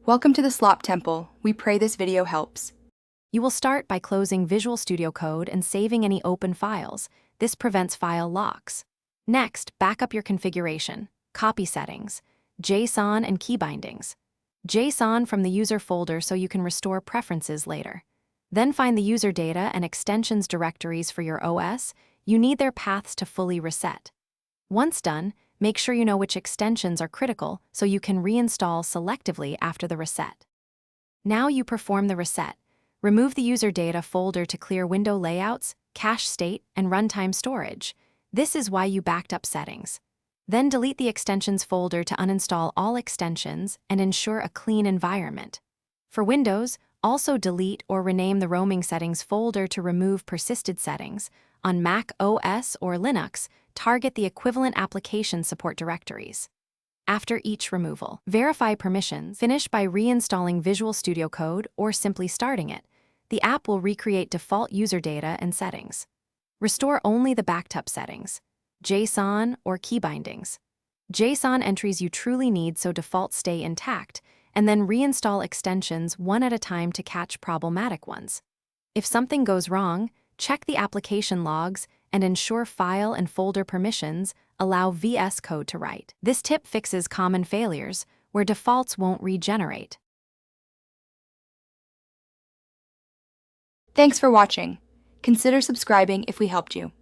Welcome to the Slop Temple. We pray this video helps. You will start by closing Visual Studio Code and saving any open files. This prevents file locks. Next, back up your configuration, copy settings, JSON and key bindings. JSON from the user folder so you can restore preferences later. Then find the user data and extensions directories for your OS. You need their paths to fully reset. Once done, make sure you know which extensions are critical so you can reinstall selectively after the reset. Now you perform the reset. Remove the user data folder to clear window layouts, cache state, and runtime storage. This is why you backed up settings. Then delete the extensions folder to uninstall all extensions and ensure a clean environment. For Windows, also delete or rename the roaming settings folder to remove persisted settings. On Mac OS or Linux, target the equivalent application support directories. After each removal, verify permissions. Finish by reinstalling Visual Studio Code or simply starting it. The app will recreate default user data and settings. Restore only the backed up settings, JSON or key bindings. JSON entries you truly need so defaults stay intact, and then reinstall extensions one at a time to catch problematic ones. If something goes wrong, check the application logs and ensure file and folder permissions allow VS Code to write. This tip fixes common failures where defaults won't regenerate. Thanks for watching. Consider subscribing if we helped you.